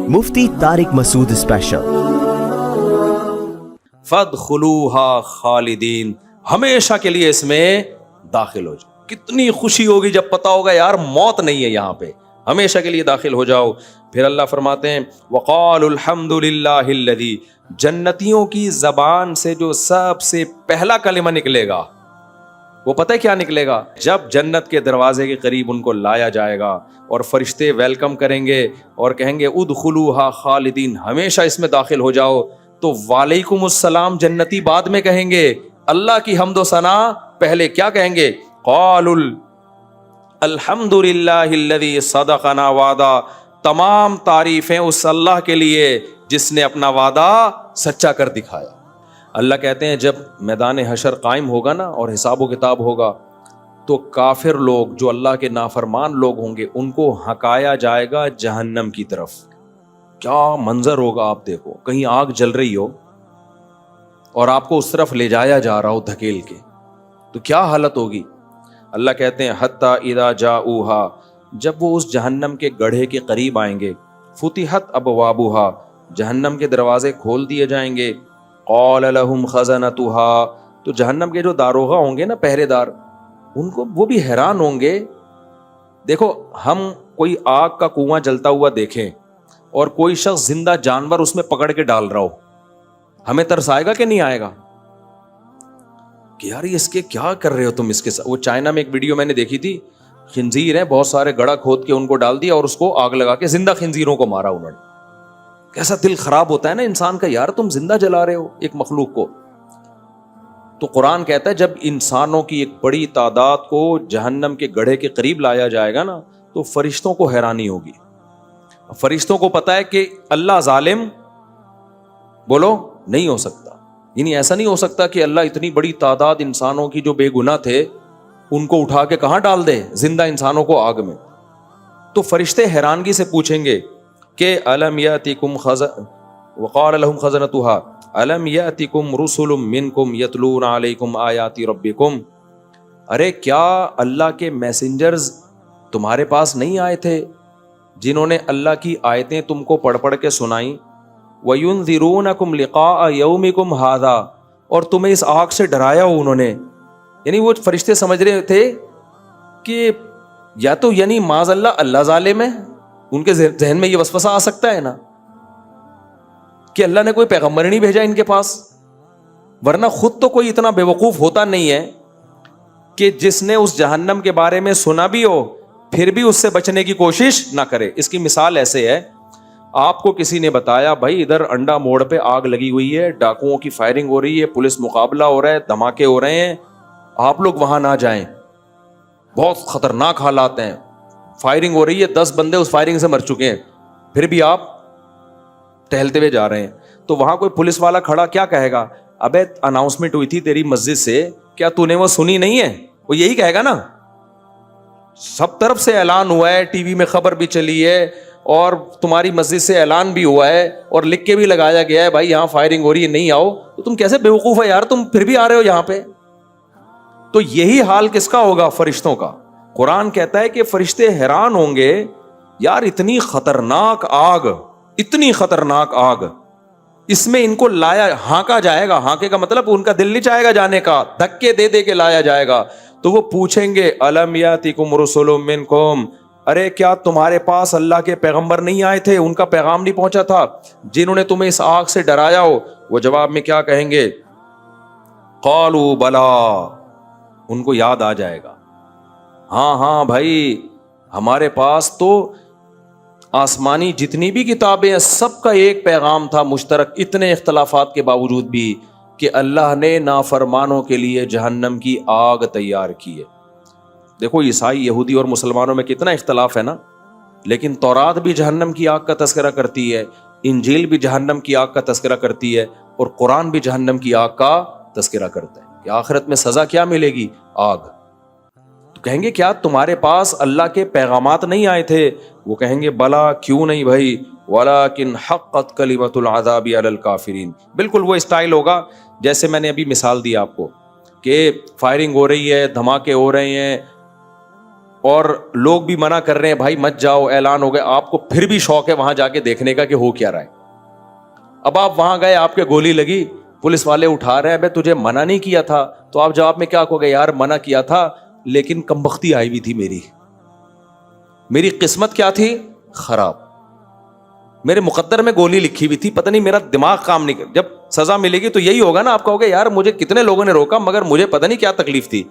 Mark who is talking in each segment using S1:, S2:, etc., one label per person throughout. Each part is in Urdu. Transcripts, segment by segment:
S1: مفتی طارق مسعود اسپیشل۔
S2: فادخلوها خالدین، ہمیشہ کے لیے اس میں داخل ہو جاؤ۔ کتنی خوشی ہوگی جب پتا ہوگا یار موت نہیں ہے یہاں پہ، ہمیشہ کے لیے داخل ہو جاؤ۔ پھر اللہ فرماتے ہیں وقالوا الحمد للہ الذی، جنتیوں کی زبان سے جو سب سے پہلا کلمہ نکلے گا وہ پتہ ہے کیا نکلے گا؟ جب جنت کے دروازے کے قریب ان کو لایا جائے گا اور فرشتے ویلکم کریں گے اور کہیں گے ادخلوها خالدین، ہمیشہ اس میں داخل ہو جاؤ، تو وعلیکم السلام جنتی بعد میں کہیں گے، اللہ کی حمد و ثنا پہلے کیا کہیں گے؟ قالوا الحمد للہ الذی صدقنا وعدہ، تمام تعریفیں اس اللہ کے لیے جس نے اپنا وعدہ سچا کر دکھایا۔ اللہ کہتے ہیں جب میدان حشر قائم ہوگا نا اور حساب و کتاب ہوگا تو کافر لوگ جو اللہ کے نافرمان لوگ ہوں گے ان کو ہکایا جائے گا جہنم کی طرف۔ کیا منظر ہوگا آپ دیکھو، کہیں آگ جل رہی ہو اور آپ کو اس طرف لے جایا جا رہا ہو دھکیل کے، تو کیا حالت ہوگی؟ اللہ کہتے ہیں حتی اذا جاؤہا، جب وہ اس جہنم کے گڑھے کے قریب آئیں گے، فتحت ابوابہا، جہنم کے دروازے کھول دیے جائیں گے، قال لہم خزنتہا، تو جہنم کے جو داروغہ ہوں گے نا، پہرے دار، ان کو وہ بھی حیران ہوں گے۔ دیکھو ہم کوئی آگ کا کنواں جلتا ہوا دیکھیں اور کوئی شخص زندہ جانور اس میں پکڑ کے ڈال رہا ہو، ہمیں ترس آئے گا کہ نہیں آئے گا کہ یار اس کے کیا کر رہے ہو تم اس کے ساتھ؟ وہ چائنا میں ایک ویڈیو میں نے دیکھی تھی، خنزیر ہیں، بہت سارے گڑھا کھود کے ان کو ڈال دیا اور اس کو آگ لگا کے زندہ خنزیروں کو مارا انہوں نے۔ کیسا دل خراب ہوتا ہے نا انسان کا، یار تم زندہ جلا رہے ہو ایک مخلوق کو۔ تو قرآن کہتا ہے جب انسانوں کی ایک بڑی تعداد کو جہنم کے گڑھے کے قریب لایا جائے گا نا تو فرشتوں کو حیرانی ہوگی۔ فرشتوں کو پتا ہے کہ اللہ ظالم بولو نہیں ہو سکتا، یعنی ایسا نہیں ہو سکتا کہ اللہ اتنی بڑی تعداد انسانوں کی جو بے گناہ تھے ان کو اٹھا کے کہاں ڈال دے؟ زندہ انسانوں کو آگ میں۔ تو فرشتے حیرانگی سے پوچھیں گے کہ الم یاتکم وقال لهم خزنتها الم یاتکم رسل منکم یتلون علیکم آیات ربکم، ارے کیا اللہ کے میسنجرز تمہارے پاس نہیں آئے تھے جنہوں نے اللہ کی آیتیں تم کو پڑھ پڑھ کے سنائیں؟ وَيُنذِرُونَكُمْ لِقَاءَ يَوْمِكُمْ هَذَا، اور تمہیں اس آگ سے ڈرایا ہو انہوں نے۔ یعنی وہ فرشتے سمجھ رہے تھے کہ یا تو یعنی معاذ اللہ ظالم ہے، ان کے ذہن میں یہ وسوسہ آ سکتا ہے نا کہ اللہ نے کوئی پیغمبر نہیں بھیجا ان کے پاس، ورنہ خود تو کوئی اتنا بے وقوف ہوتا نہیں ہے کہ جس نے اس جہنم کے بارے میں سنا بھی ہو پھر بھی اس سے بچنے کی کوشش نہ کرے۔ اس کی مثال ایسے ہے، آپ کو کسی نے بتایا بھائی ادھر انڈا موڑ پہ آگ لگی ہوئی ہے، ڈاکوؤں کی فائرنگ ہو رہی ہے، پولیس مقابلہ ہو رہا ہے، دھماکے ہو رہے ہیں، آپ لوگ وہاں نہ جائیں، بہت خطرناک حالات ہیں، فائرنگ ہو رہی ہے، 10 بندے اس فائرنگ سے مر چکے ہیں، پھر بھی آپ ٹہلتے ہوئے جا رہے ہیں۔ تو وہاں کوئی پولیس والا کھڑا کیا کہے گا؟ ابے اناؤنسمنٹ ہوئی تھی تیری مسجد سے، کیا تو نے وہ سنی نہیں ہے؟ وہ یہی کہے گا نا، سب طرف سے اعلان ہوا ہے، ٹی وی میں خبر بھی چلی ہے اور تمہاری مسجد سے اعلان بھی ہوا ہے اور لکھ کے بھی لگایا گیا ہے بھائی یہاں فائرنگ ہو رہی ہے نہیں آؤ، تو تم کیسے بیوقوف ہے یار، تم پھر بھی آ رہے ہو یہاں پہ۔ تو یہی حال کس کا ہوگا؟ فرشتوں کا۔ قرآن کہتا ہے کہ فرشتے حیران ہوں گے، یار اتنی خطرناک آگ، اتنی خطرناک آگ، اس میں ان کو لایا، ہانکا جائے گا، ہانکے کا مطلب ان کا دل نہیں چاہے گا جانے کا، دھکے دے دے کے لایا جائے گا۔ تو وہ پوچھیں گے الم یاتکم رسل منکم، ارے کیا تمہارے پاس اللہ کے پیغمبر نہیں آئے تھے، ان کا پیغام نہیں پہنچا تھا جنہوں نے تمہیں اس آگ سے ڈرایا ہو؟ وہ جواب میں کیا کہیں گے؟ قالوا بلا، ان کو یاد آ جائے گا، ہاں بھائی ہمارے پاس تو آسمانی جتنی بھی کتابیں ہیں سب کا ایک پیغام تھا مشترک، اتنے اختلافات کے باوجود بھی، کہ اللہ نے نافرمانوں کے لیے جہنم کی آگ تیار کی ہے۔ دیکھو عیسائی، یہودی اور مسلمانوں میں کتنا اختلاف ہے نا، لیکن تورات بھی جہنم کی آگ کا تذکرہ کرتی ہے، انجیل بھی جہنم کی آگ کا تذکرہ کرتی ہے، اور قرآن بھی جہنم کی آگ کا تذکرہ کرتا ہے کہ آخرت میں سزا کیا ملے گی؟ آگ۔ تو کہیں گے کیا تمہارے پاس اللہ کے پیغامات نہیں آئے تھے؟ وہ کہیں گے بلا، کیوں نہیں بھائی، وَلَكِنْ حَقَّتْ كَلِمَةُ الْعَذَابِ عَلَى الْكَافِرِينَ۔ بالکل وہ اسٹائل ہوگا جیسے میں نے ابھی مثال دی آپ کو کہ فائرنگ ہو رہی ہے، دھماکے ہو رہے ہیں، اور لوگ بھی منع کر رہے ہیں بھائی مت جاؤ, اعلان ہو گیا, آپ کو پھر بھی شوق ہے وہاں جا کے دیکھنے کا کہ ہو کیا رہا ہے. اب آپ وہاں گئے, آپ کے گولی لگی, پولیس والے اٹھا رہے ہیں, بھائی تجھے منع نہیں کیا تھا, تو آپ جواب میں کیا کہو گے؟ یار منع کیا تھا لیکن کمبختی آئی ہوئی تھی, میری قسمت کیا تھی؟ خراب. میرے مقدر میں گولی لکھی ہوئی تھی, پتہ نہیں میرا دماغ کام نہیں کر. جب سزا ملے گی تو یہی ہوگا نا, آپ کہو گے یار مجھے کتنے لوگوں نے روکا مگر مجھے پتہ نہیں کیا تکلیف تھی.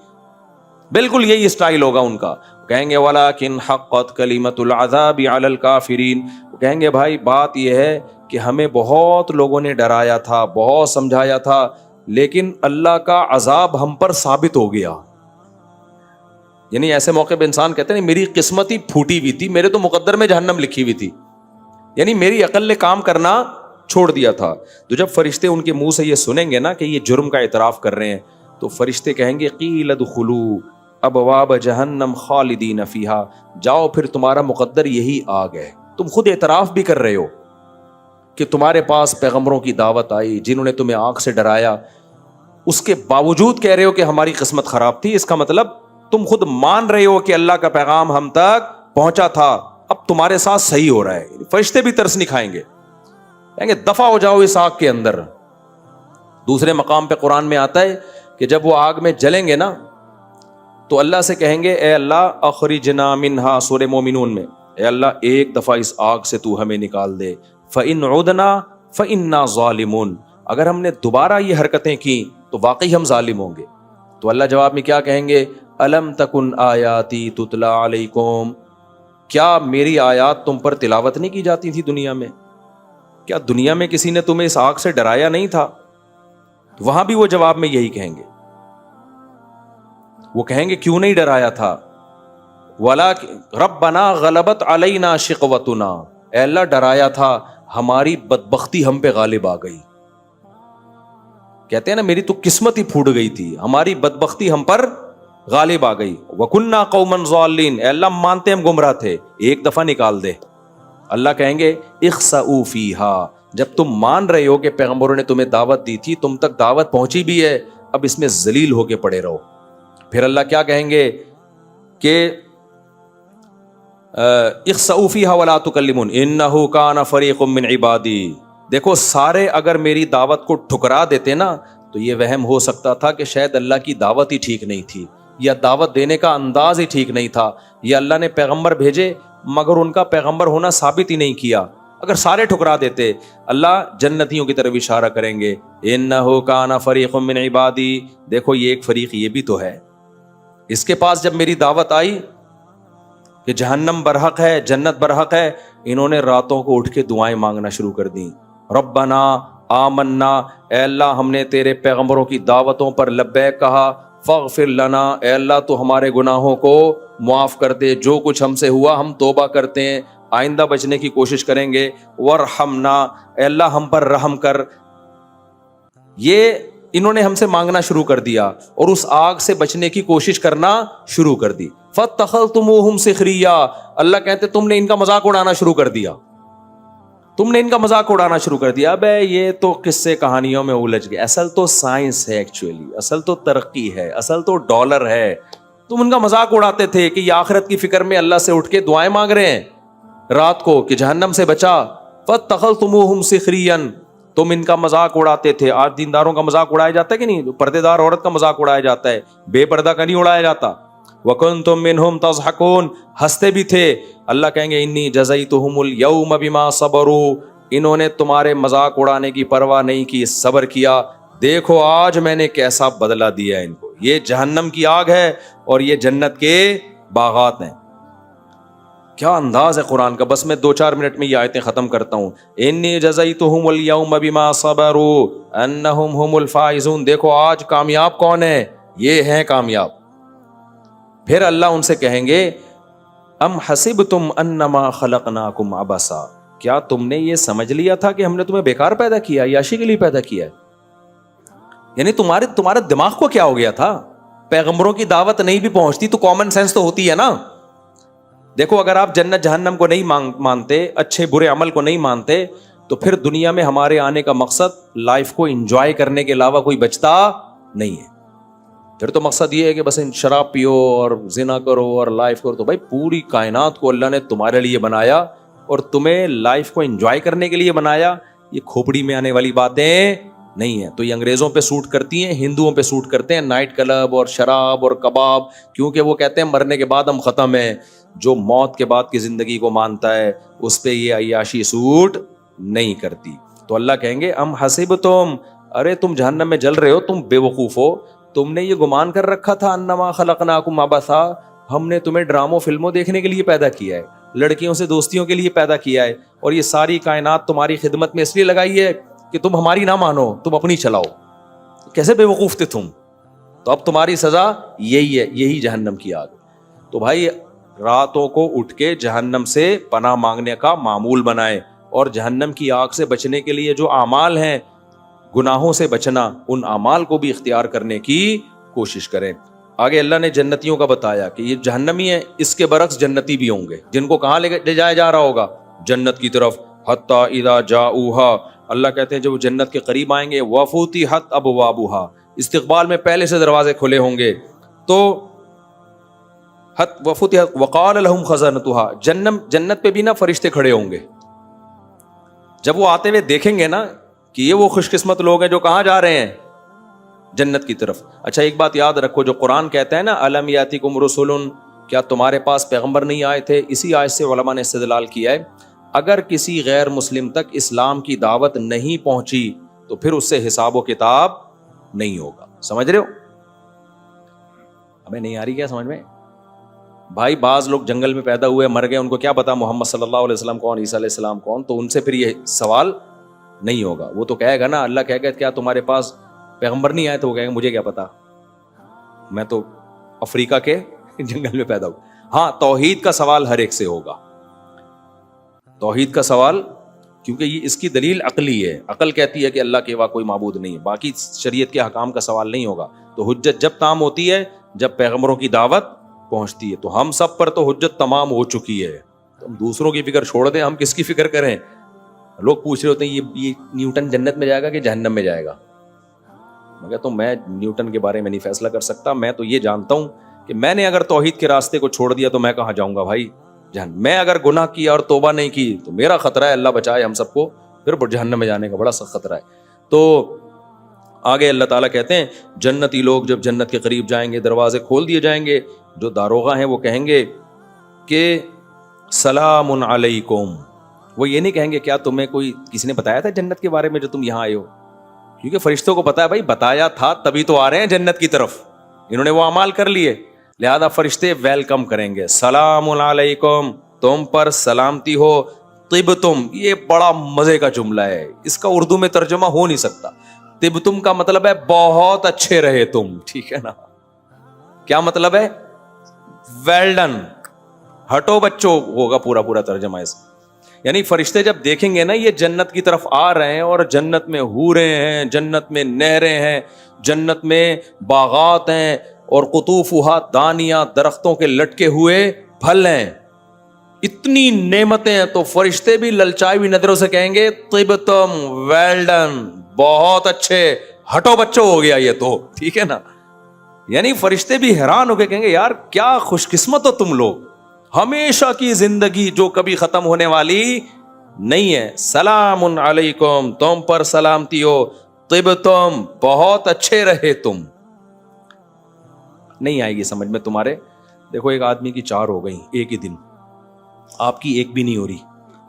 S2: بالکل یہی اسٹائل ہوگا ان کا. کہیں گے وَلَكِنْ حَقَّتْ كَلِمَةُ الْعَذَابِ عَلَى الْكَافِرِينَ. کہیں گے بھائی بات یہ ہے کہ ہمیں بہت لوگوں نے ڈرایا تھا, بہت سمجھایا تھا, لیکن اللہ کا عذاب ہم پر ثابت ہو گیا. یعنی ایسے موقع پہ انسان کہتے ہیں میری قسمت ہی پھوٹی ہوئی تھی, میرے تو مقدر میں جہنم لکھی ہوئی تھی, یعنی میری عقل نے کام کرنا چھوڑ دیا تھا. تو جب فرشتے ان کے منہ سے یہ سنیں گے نا کہ یہ جرم کا اعتراف کر رہے ہیں, تو فرشتے کہیں گے قیل ادخلوا ابواب جہنم خالدین فیہا, جاؤ پھر تمہارا مقدر یہی آگ ہے. تم خود اعتراف بھی کر رہے ہو کہ تمہارے پاس پیغمبروں کی دعوت آئی جنہوں نے تمہیں آگ سے ڈرایا, اس کے باوجود کہہ رہے ہو کہ ہماری قسمت خراب تھی. اس کا مطلب تم خود مان رہے ہو کہ اللہ کا پیغام ہم تک پہنچا تھا, اب تمہارے ساتھ صحیح ہو رہا ہے. فرشتے بھی ترس نہیں کھائیں گے, کہیں گے دفع ہو جاؤ اس آگ کے اندر. دوسرے مقام پہ قرآن میں آتا ہے کہ جب وہ آگ میں جلیں گے نا تو اللہ سے کہیں گے اے اللہ اخرجنا منہا, سورہ مومنون میں, اے اللہ ایک دفعہ اس آگ سے تو ہمیں نکال دے. فَإِنْ عُدْنَا فَإِنَّا ظَالِمُونَ, اگر ہم نے دوبارہ یہ حرکتیں کی تو واقعی ہم ظالم ہوں گے. تو اللہ جواب میں کیا کہیں گے؟ الم تکن آیاتی تتلا علیکم, کیا میری آیات تم پر تلاوت نہیں کی جاتی تھی دنیا میں؟ کیا دنیا میں کسی نے تمہیں اس آگ سے ڈرایا نہیں تھا؟ تو وہاں بھی وہ جواب میں یہی کہیں گے, وہ کہیں گے کیوں نہیں ڈرایا تھا؟ ربنا غلبت علینا شقوتنا, اے اللہ ڈرایا تھا ہماری بدبختی ہم پہ غالب آ گئی. کہتے ہیں نا میری تو قسمت ہی پھوٹ گئی تھی, ہماری بدبختی ہم پر غالب آ گئی. وَكُنَّا قَوْمًا ضَالِّينَ, اے اللہ مانتے ہم گمراہ تھے, ایک دفعہ نکال دے. اللہ کہیں گے اخسؤوا فیہا, جب تم مان رہے ہو کہ پیغمبروں نے تمہیں دعوت دی تھی, تم تک دعوت پہنچی بھی ہے, اب اس میں ذلیل ہو کے پڑے رہو. پھر اللہ کیا کہیں گے کہ اخسؤوا فیہا ولا تکلمون انہ کان فریق من عبادی. دیکھو سارے اگر میری دعوت کو ٹھکرا دیتے نا تو یہ وہم ہو سکتا تھا کہ شاید اللہ کی دعوت ہی ٹھیک نہیں تھی, یا دعوت دینے کا انداز ہی ٹھیک نہیں تھا, یا اللہ نے پیغمبر بھیجے مگر ان کا پیغمبر ہونا ثابت ہی نہیں کیا. اگر سارے ٹھکرا دیتے, اللہ جنتیوں کی طرف اشارہ کریں گے انہ کان فریق من عبادی, دیکھو یہ ایک فریق یہ بھی تو ہے, اس کے پاس جب میری دعوت آئی کہ جہنم برحق ہے جنت برحق ہے, انہوں نے راتوں کو اٹھ کے دعائیں مانگنا شروع کر دیں. ربنا آمنا, اے اللہ ہم نے تیرے پیغمبروں کی دعوتوں پر لبیک کہا, فاغفر لنا, اے اللہ تو ہمارے گناہوں کو معاف کر دے, جو کچھ ہم سے ہوا ہم توبہ کرتے ہیں, آئندہ بچنے کی کوشش کریں گے. ورحمنا, اے اللہ ہم پر رحم کر. یہ انہوں نے ہم سے مانگنا شروع کر دیا اور اس آگ سے بچنے کی کوشش کرنا شروع کر دی. فاتخذتموہم سخریا, اللہ کہتے تم نے ان کا مذاق اڑانا شروع کر دیا, تم نے ان کا مذاق اڑانا شروع کر دیا. بے یہ تو قصے کہانیوں میں الجھ گئے, اصل تو سائنس ہے, ایکچولی اصل تو ترقی ہے, اصل تو ڈالر ہے. تم ان کا مذاق اڑاتے تھے کہ یہ آخرت کی فکر میں اللہ سے اٹھ کے دعائیں مانگ رہے ہیں رات کو کہ جہنم سے بچا. فاتخذتموہم سخریا, تم ان کا مذاق اڑاتے تھے. آج دینداروں کا مذاق اڑایا جاتا ہے کہ نہیں؟ پردے دار عورت کا مذاق اڑایا جاتا ہے, بے پردہ کا نہیں اڑایا جاتا. وَكُنْتُم مِّنْهُمْ تَضْحَكُونَ, ہنستے بھی تھے. اللہ کہیں گے انی جزیتہم اليوم بما صبروا, انہوں نے تمہارے مذاق اڑانے کی پرواہ نہیں کی, صبر کیا. دیکھو آج میں نے کیسا بدلہ دیا ان کو. یہ جہنم کی آگ ہے اور یہ جنت کے باغات ہیں. کیا انداز ہے قرآن کا. بس میں 2-4 منٹ میں یہ آیتیں ختم کرتا ہوں. انی جزیتہم اليوم بما صبروا انہم هم الفائزون, دیکھو آج کامیاب کون ہے؟ یہ ہیں کامیاب. پھر اللہ ان سے کہیں گے ام حسبتم انما خلقناکم عبثا, کیا تم نے یہ سمجھ لیا تھا کہ ہم نے تمہیں بیکار پیدا کیا, عیاشی کے لیے پیدا کیا ہے؟ یعنی تمہارے دماغ کو کیا ہو گیا تھا؟ پیغمبروں کی دعوت نہیں بھی پہنچتی تو کامن سینس تو ہوتی ہے نا. دیکھو اگر آپ جنت جہنم کو نہیں مانتے, اچھے برے عمل کو نہیں مانتے, تو پھر دنیا میں ہمارے آنے کا مقصد لائف کو انجوائے کرنے کے علاوہ کوئی بچتا نہیں ہے. پھر تو مقصد یہ ہے کہ بس شراب پیو اور زنا کرو اور لائف کرو. تو بھائی پوری کائنات کو اللہ نے تمہارے لیے بنایا اور تمہیں لائف کو انجوائے کرنے کے لیے بنایا. یہ کھوپڑی میں آنے والی باتیں نہیں ہیں. تو یہ انگریزوں پہ سوٹ کرتی ہیں, ہندوؤں پہ سوٹ کرتے ہیں نائٹ کلب اور شراب اور کباب, کیونکہ وہ کہتے ہیں مرنے کے بعد ہم ختم ہیں. جو موت کے بعد کی زندگی کو مانتا ہے اس پہ یہ عیاشی سوٹ نہیں کرتی. تو اللہ کہیں گے ام حسبتم, ارے تم جہنم میں جل رہے ہو, تم بے وقوف ہو, تم نے یہ گمان کر رکھا تھا انما خلقناکم عبثا, ہم نے تمہیں ڈراموں فلموں دیکھنے کے لیے پیدا کیا ہے, لڑکیوں سے دوستیوں کے لیے پیدا کیا ہے, اور یہ ساری کائنات تمہاری خدمت میں اس لیے لگائی ہے کہ تم ہماری نہ مانو, تم اپنی چلاؤ. کیسے بے وقوف تھے تم؟ تو اب تمہاری سزا یہی ہے, یہی جہنم کی آگ. تو بھائی راتوں کو اٹھ کے جہنم سے پناہ مانگنے کا معمول بنائے, اور جہنم کی آگ سے بچنے کے لیے جو اعمال ہیں, گناہوں سے بچنا, ان اعمال کو بھی اختیار کرنے کی کوشش کریں. آگے اللہ نے جنتیوں کا بتایا کہ یہ جہنمی ہیں, اس کے برعکس جنتی بھی ہوں گے, جن کو کہاں لے جایا جا رہا ہوگا؟ جنت کی طرف. حتی اذا جاؤہا, اللہ کہتے ہیں جب وہ جنت کے قریب آئیں گے, وفتحت ابوابہا, استقبال میں پہلے سے دروازے کھلے ہوں گے. تو وفتحت وقال لہم خزنتہا, جنت پہ بھی نا فرشتے کھڑے ہوں گے. جب وہ آتے ہوئے دیکھیں گے نا کہ یہ وہ خوش قسمت لوگ ہیں جو کہاں جا رہے ہیں؟ جنت کی طرف. اچھا ایک بات یاد رکھو, جو قرآن کہتا ہے نا الم یاتکم رسل, کیا تمہارے پاس پیغمبر نہیں آئے تھے؟ اسی آیت سے علماء نے استدلال کیا ہے, اگر کسی غیر مسلم تک اسلام کی دعوت نہیں پہنچی تو پھر اس سے حساب و کتاب نہیں ہوگا. سمجھ رہے ہو؟ ہمیں نہیں آ رہی کیا سمجھ میں؟ بھائی بعض لوگ جنگل میں پیدا ہوئے مر گئے, ان کو کیا پتا محمد صلی اللہ علیہ وسلم کون, عیسیٰ علیہ السلام کون, تو ان سے پھر یہ سوال نہیں ہوگا. وہ تو کہے گا نا, اللہ کہے گا کیا تمہارے پاس پیغمبر نہیں آئے؟ تو وہ کہے گا مجھے کیا پتا, میں تو افریقہ کے جنگل میں پیدا ہوں. ہاں توحید کا سوال ہر ایک سے ہوگا, توحید کا سوال, کیونکہ یہ اس کی دلیل عقلی ہے. عقل کہتی ہے کہ اللہ کے سوا کوئی معبود نہیں ہے, باقی شریعت کے حکام کا سوال نہیں ہوگا. تو حجت جب تام ہوتی ہے جب پیغمبروں کی دعوت پہنچتی ہے. تو ہم سب پر تو حجت تمام ہو چکی ہے, تو ہم دوسروں کی فکر چھوڑ دیں, ہم کس کی فکر کریں؟ لوگ پوچھ رہے ہوتے ہیں یہ نیوٹن جنت میں جائے گا کہ جہنم میں جائے گا. میں کہتا ہوں میں نیوٹن کے بارے میں نہیں فیصلہ کر سکتا, میں تو یہ جانتا ہوں کہ میں نے اگر توحید کے راستے کو چھوڑ دیا تو میں کہاں جاؤں گا بھائی؟ جہنم. میں اگر گناہ کیا اور توبہ نہیں کی تو میرا خطرہ ہے, اللہ بچائے ہم سب کو, پھر جہنم میں جانے کا بڑا سخت خطرہ ہے. تو آگے اللہ تعالیٰ کہتے ہیں جنتی لوگ جب جنت کے قریب جائیں گے, دروازے کھول دیے جائیں گے, جو داروغہ ہیں وہ کہیں گے کہ سلام علیکم. وہ یہ نہیں کہیں گے کیا تمہیں کوئی کسی نے بتایا تھا جنت کے بارے میں جو تم یہاں آئے ہو, کیونکہ فرشتوں کو پتا ہے بھائی بتایا تھا تبھی تو آ رہے ہیں جنت کی طرف, انہوں نے وہ اعمال کر لیے, لہذا فرشتے ویلکم کریں گے. سلام علیکم, تم پر سلامتی ہو, طبتم, یہ بڑا مزے کا جملہ ہے, اس کا اردو میں ترجمہ ہو نہیں سکتا. طبتم کا مطلب ہے بہت اچھے رہے تم, ٹھیک ہے نا. کیا مطلب ہے؟ ویل ڈن, ہٹو بچوں ہوگا پورا ترجمہ اس. یعنی فرشتے جب دیکھیں گے نا یہ جنت کی طرف آ رہے ہیں, اور جنت میں حوریں ہیں, جنت میں نہریں ہیں, جنت میں باغات ہیں, اور قطوفہا دانیاں, درختوں کے لٹکے ہوئے پھل ہیں, اتنی نعمتیں ہیں, تو فرشتے بھی للچائی ہوئی نظروں سے کہیں گے طبتم, ویل ڈن, بہت اچھے, ہٹو بچوں ہو گیا یہ تو, ٹھیک ہے نا. یعنی فرشتے بھی حیران ہو کے کہیں گے یار کیا خوش قسمت ہو تم لوگ, ہمیشہ کی زندگی جو کبھی ختم ہونے والی نہیں ہے. سلام علیکم, تم پر سلامتی ہو, طبتم, بہت اچھے رہے تم. نہیں آئے گی سمجھ میں تمہارے. دیکھو ایک آدمی کی 4 ہو گئی ایک ہی دن, آپ کی ایک بھی نہیں ہو رہی,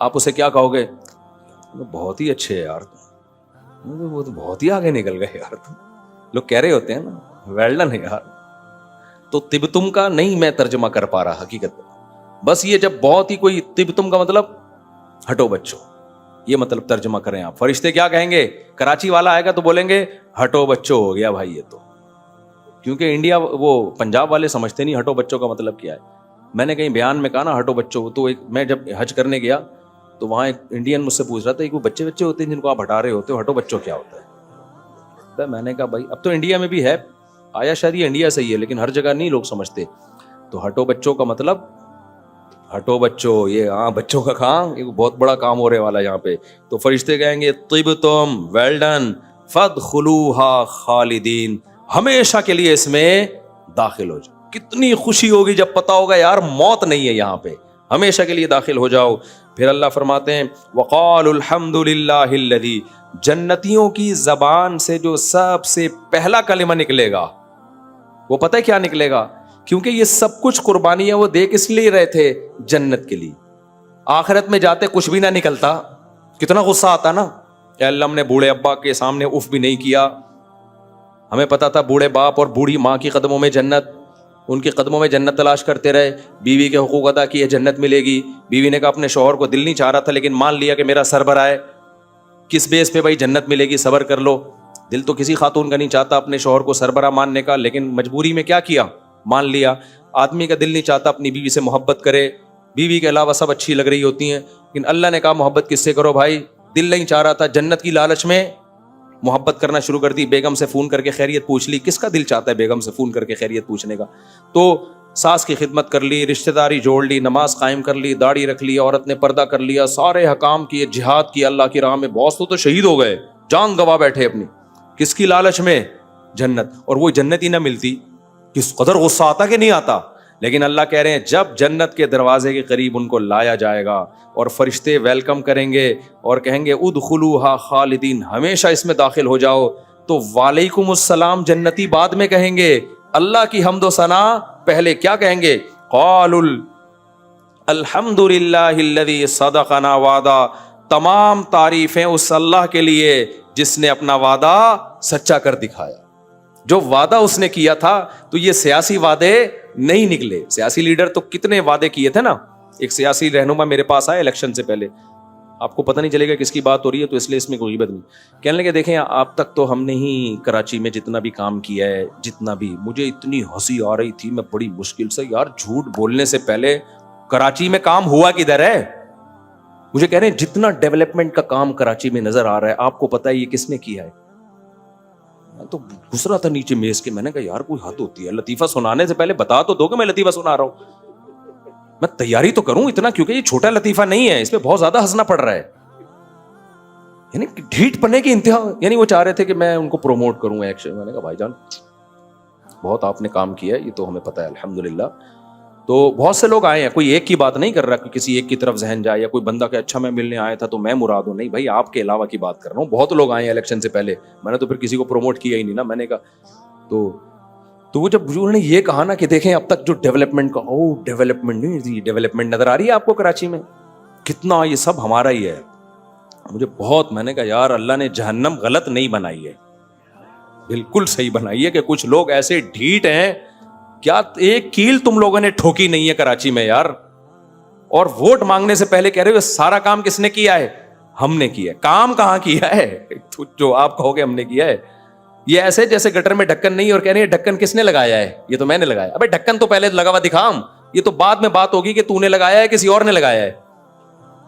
S2: آپ اسے کیا کہو گے؟ بہت ہی اچھے یار تم, وہ تو بہت ہی آگے نکل گئے یار تم. لوگ کہہ رہے ہوتے ہیں نا ویل ڈن ہے یار. تو طبتم کا نہیں میں ترجمہ کر پا رہا حقیقت, بس یہ جب بہت ہی کوئی, طبتم کا مطلب ہٹو بچوں, یہ مطلب ترجمہ کریں آپ. فرشتے کیا کہیں گے؟ کراچی والا آئے گا تو بولیں گے ہٹو بچوں ہو گیا بھائی یہ تو, کیونکہ انڈیا وہ پنجاب والے سمجھتے نہیں ہٹو بچوں کا مطلب کیا ہے. میں نے کہیں بیان میں کہا نا ہٹو بچوں, تو میں جب حج کرنے گیا تو وہاں ایک انڈین مجھ سے پوچھ رہا تھا کہ وہ بچے ہوتے ہیں جن کو آپ ہٹا رہے ہوتے ہو, ہٹو بچوں کیا ہوتا ہے؟ میں نے کہا بھائی اب تو انڈیا میں بھی ہے, آیا شاید یہ انڈیا سے ہی ہے, لیکن ہر جگہ نہیں لوگ سمجھتے. تو ہٹو بچوں کا مطلب ہٹو بچوں, یہ ہاں بچوں کا کام, ایک بہت بڑا کام ہو رہے والا یہاں پہ. تو فرشتے کہیں گے طبتم, ویل ڈن, فادخلوہا خالدین, ہمیشہ کے لیے اس میں داخل ہو جاؤ. کتنی خوشی ہوگی جب پتا ہوگا یار موت نہیں ہے یہاں پہ, ہمیشہ کے لیے داخل ہو جاؤ. پھر اللہ فرماتے ہیں وقال الحمد للہ الذی, جنتیوں کی زبان سے جو سب سے پہلا کلمہ نکلے گا وہ پتہ ہے کیا نکلے گا؟ کیونکہ یہ سب کچھ قربانیاں وہ دے کس لیے رہے تھے؟ جنت کے لیے. آخرت میں جاتے کچھ بھی نہ نکلتا, کتنا غصہ آتا نا کہ اللہ ہم نے بوڑھے ابا کے سامنے اف بھی نہیں کیا. ہمیں پتا تھا بوڑھے باپ اور بوڑھی ماں کی قدموں میں جنت, ان کے قدموں میں جنت تلاش کرتے رہے, بیوی کے حقوق ادا کیے, جنت ملے گی. بیوی نے کہا اپنے شوہر کو, دل نہیں چاہ رہا تھا لیکن مان لیا کہ میرا سربراہ ہے, کس بیس پہ بھائی جنت ملے گی, صبر کر لو. دل تو کسی خاتون کا نہیں چاہتا اپنے شوہر کو سربراہ ماننے کا, لیکن مجبوری میں کیا کیا, مان لیا. آدمی کا دل نہیں چاہتا اپنی بیوی سے محبت کرے, بیوی کے علاوہ سب اچھی لگ رہی ہوتی ہیں, لیکن اللہ نے کہا محبت کس سے کرو بھائی, دل نہیں چاہ رہا تھا, جنت کی لالچ میں محبت کرنا شروع کر دی. بیگم سے فون کر کے خیریت پوچھ لی, کس کا دل چاہتا ہے بیگم سے فون کر کے خیریت پوچھنے کا؟ تو ساس کی خدمت کر لی, رشتہ داری جوڑ لی, نماز قائم کر لی, داڑھی رکھ لی, عورت نے پردہ کر لیا, سارے حکام کیے, جہاد کیا اللہ کی راہ میں. بہت تو شہید ہو گئے, جان گوا بیٹھے اپنی, کس کی لالچ میں؟ جنت. اور وہ جنت ہی نہ ملتی, کس قدر غصہ آتا کہ نہیں آتا. لیکن اللہ کہہ رہے ہیں جب جنت کے دروازے کے قریب ان کو لایا جائے گا اور فرشتے ویلکم کریں گے اور کہیں گے ادخلوها خالدین, ہمیشہ اس میں داخل ہو جاؤ, تو وعلیکم السلام جنتی بعد میں کہیں گے, اللہ کی حمد و ثنا پہلے. کیا کہیں گے؟ قالوا الحمد للہ الذی صدقنا وعدہ, تمام تعریفیں اس اللہ کے لیے جس نے اپنا وعدہ سچا کر دکھایا. جو وعدہ اس نے کیا تھا, تو یہ سیاسی وعدے نہیں نکلے. سیاسی لیڈر تو کتنے وعدے کیے تھے نا. ایک سیاسی رہنما میرے پاس آئے الیکشن سے پہلے, آپ کو پتہ نہیں چلے گا کس کی بات ہو رہی ہے, تو اس لیے اس میں کوئی غیبت نہیں. کہنے لگے دیکھیں آپ تک تو ہم نے ہی کراچی میں جتنا بھی کام کیا ہے, جتنا بھی, مجھے اتنی ہنسی آ رہی تھی, میں بڑی مشکل سے, یار جھوٹ بولنے سے پہلے کراچی میں کام ہوا کدھر ہے؟ مجھے کہہ رہے ہیں جتنا ڈیولپمنٹ کا کام کراچی میں نظر آ رہا ہے آپ کو پتہ ہے یہ کس نے کیا ہے؟ میں تو گھس رہا تھا نیچے میز کے, میں نے کہا یار کوئی حد ہوتی ہے, لطیفہ سنانے سے پہلے بتا تو دو کہ میں لطیفہ سنا رہا ہوں, میں تیاری تو کروں اتنا, کیونکہ یہ چھوٹا لطیفہ نہیں ہے, اس پہ بہت زیادہ ہنسنا پڑ رہا ہے. یعنی ڈھیٹ پڑنے کی انتہا, یعنی وہ چاہ رہے تھے کہ میں ان کو پروموٹ کروں ایکشن. میں نے کہا بھائی جان بہت آپ نے کام کیا ہے, یہ تو ہمیں پتہ ہے الحمدللہ. تو بہت سے لوگ آئے ہیں, کوئی ایک کی بات نہیں کر رہا کہ کسی ایک کی طرف ذہن جائے, یا کوئی بندہ کہ اچھا میں ملنے آیا تھا تو میں مراد ہوں, نہیں بھائی آپ کے علاوہ کی بات کر رہا ہوں. بہت لوگ آئے ہیں الیکشن سے پہلے, میں نے تو پھر کسی کو پروموٹ کیا ہی نہیں نا. میں نے کہا تو وہ جب انہوں نے یہ کہا نا کہ دیکھیں اب تک جو ڈیولپمنٹ کا, ڈیولپمنٹ نہیں, ڈیولپمنٹ نظر آ رہی ہے آپ کو کراچی میں کتنا, یہ سب ہمارا ہی ہے. مجھے بہت, میں نے کہا یار اللہ نے جہنم غلط نہیں بنائی ہے, بالکل صحیح بنائی ہے. کہ کچھ لوگ ایسے ڈھیٹ ہیں, کیا ایک کیل تم لوگوں نے ٹھوکی نہیں ہے کراچی میں یار, اور ووٹ مانگنے سے پہلے کہہ رہے ہو سارا کام کس نے کیا ہے؟ ہم نے کیا ہے. کام کہاں کیا ہے جو آپ کہو گے ہم نے کیا ہے؟ یہ ایسے جیسے گٹر میں ڈھکن نہیں اور کہہ رہے ہیں ڈھکن کس نے لگایا ہے؟ یہ تو میں نے لگایا. ابے ڈھکن تو پہلے لگا ہوا دکھام, یہ تو بعد میں بات ہوگی کہ تو نے لگایا ہے کسی اور نے لگایا ہے.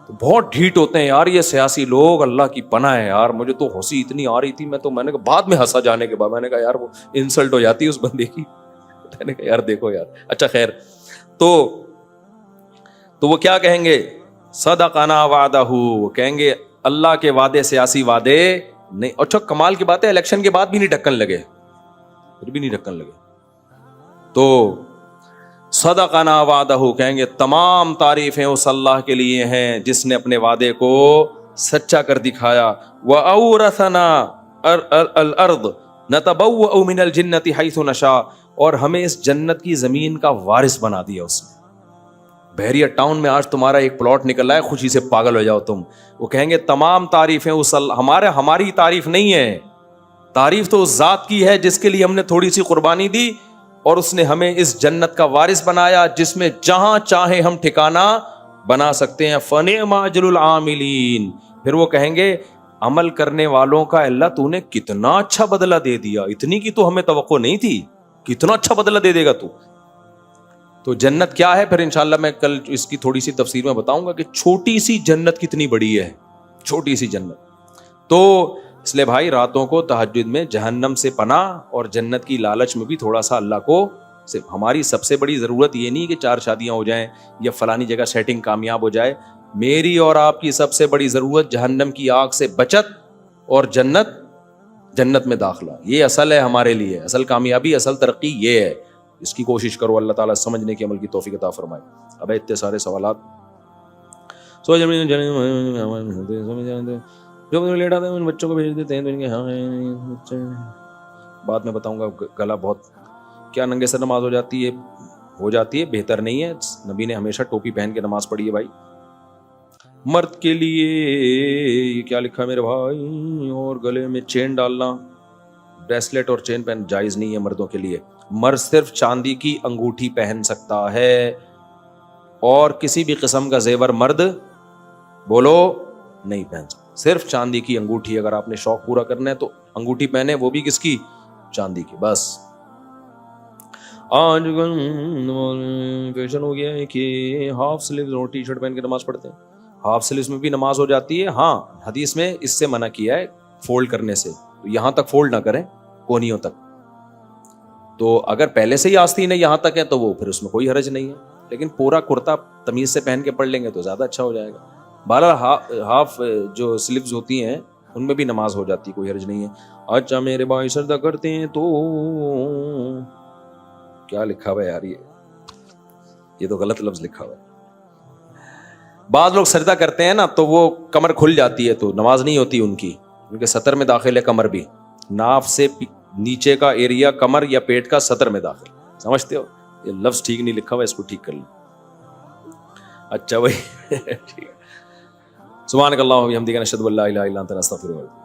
S2: تو بہت ڈھیٹ ہوتے ہیں یار یہ سیاسی لوگ, اللہ کی پناہ ہے یار. مجھے تو ہنسی اتنی آ رہی تھی, میں نے کہا بعد میں ہنسا جانے کے بعد, میں نے کہا یار وہ انسلٹ ہو جاتی ہے اس بندے کی. میں نے کہا یار دیکھو یار, اچھا خیر. تو وہ کیا کہیں گے؟ صدقنا وعدہ, وہ کہیں گے اللہ کے وعدے سیاسی وعدے نہیں. اچھا کمال کی بات ہے الیکشن کے بعد بھی نہیں ڈھکن لگے, پھر بھی نہیں ڈھکن لگے. تو صدقنا وعدہ کہیں گے تمام تعریفیں اس اللہ کے لیے ہیں جس نے اپنے وعدے کو سچا کر دکھایا. وَأَوْرَثَنَا الْأَرْضَ نَتَبَوَّأُ مِنَ الْجَنَّةِ حَيْثُ نَشَاءُ, اور ہمیں اس جنت کی زمین کا وارث بنا دیا اس نے. بحریہ ٹاؤن میں آج تمہارا ایک پلاٹ نکل ہے, خوشی سے پاگل ہو جاؤ تم. وہ کہیں گے تمام تعریفیں اس ہماری تعریف نہیں ہے, تعریف تو اس ذات کی ہے جس کے لیے ہم نے تھوڑی سی قربانی دی اور اس نے ہمیں اس جنت کا وارث بنایا جس میں جہاں چاہے ہم ٹھکانہ بنا سکتے ہیں. فَنِعْمَ أَجْرُ الْعَامِلِينَ, پھر وہ کہیں گے عمل کرنے والوں کا اللہ تو نے کتنا اچھا بدلہ دے دیا, اتنی کی تو ہمیں توقع نہیں تھی, کتنا اچھا بدلہ دے دے گا تو. تو جنت کیا ہے پھر انشاءاللہ میں کل اس کی تھوڑی سی تفسیر میں بتاؤں گا کہ چھوٹی سی جنت کتنی بڑی ہے, چھوٹی سی جنت. تو اس لیے بھائی راتوں کو تہجد میں جہنم سے پناہ اور جنت کی لالچ میں بھی تھوڑا سا اللہ کو, ہماری سب سے بڑی ضرورت یہ نہیں کہ 4 شادیاں ہو جائیں یا فلانی جگہ سیٹنگ کامیاب ہو جائے. میری اور آپ کی سب سے بڑی ضرورت جہنم کی آگ سے بچت اور جنت جنت میں داخلہ، یہ اصل ہے ہمارے لیے، اصل کامیابی، اصل ترقی یہ ہے. اس کی کوشش کرو، اللہ تعالیٰ سمجھنے کی عمل کی توفیق عطا فرمائے. اب اتنے سارے سوالات جو لیٹ آتے ہیں ان بچوں کو بھیج دیتے ہیں تو ان کے ہاں بعد میں بتاؤں گا. گلا بہت کیا ننگے سر نماز ہو جاتی ہے، بہتر نہیں ہے. نبی نے ہمیشہ ٹوپی پہن کے نماز پڑھی ہے بھائی. مرد کے لیے یہ کیا لکھا میرے بھائی، اور گلے میں چین ڈالنا، بریسلیٹ اور چین پہن جائز نہیں ہے مردوں کے لیے. مرد صرف چاندی کی انگوٹھی پہن سکتا ہے اور کسی بھی قسم کا زیور مرد بولو نہیں پہن سکتا. صرف چاندی کی انگوٹھی، اگر آپ نے شوق پورا کرنا ہے تو انگوٹھی پہنے، وہ بھی کس کی؟ چاندی کی. بس آج فیشن ہو گیا ہے کہ ہاف سلیوز اور ٹی شرٹ پہن کے نماز پڑھتے ہیں. ہاف سلیوز میں بھی نماز ہو جاتی ہے. ہاں حدیث میں اس سے منع کیا ہے فولڈ کرنے سے، تو یہاں تک فولڈ نہ کریں، کونیوں تک. تو اگر پہلے سے ہی آستین ہے یہاں تک ہے تو وہ پھر اس میں کوئی حرج نہیں ہے. لیکن پورا کرتا تمیز سے پہن کے پڑھ لیں گے تو زیادہ اچھا ہو جائے گا. بہرحال ہاف جو سلیوز ہوتی ہیں ان میں بھی نماز ہو جاتی ہے، کوئی حرج نہیں ہے. اچھا میرے بھائی سجدہ کرتے ہیں تو کیا لکھا ہوا ہے یار، یہ تو غلط لفظ لکھا ہوا ہے. بعض لوگ سجدہ کرتے ہیں نا تو وہ کمر کھل جاتی ہے تو نماز نہیں ہوتی ان کی، کیونکہ سطر میں داخل ہے کمر بھی. ناف سے نیچے کا ایریا کمر یا پیٹ کا سطر میں داخل، سمجھتے ہو؟ یہ لفظ ٹھیک نہیں لکھا ہوا، اس کو ٹھیک کر لو. اچھا بھائی ٹھیک. سبحانک اللہم و بحمدک، نشہد ان لا الہ الا انت، نستغفرک.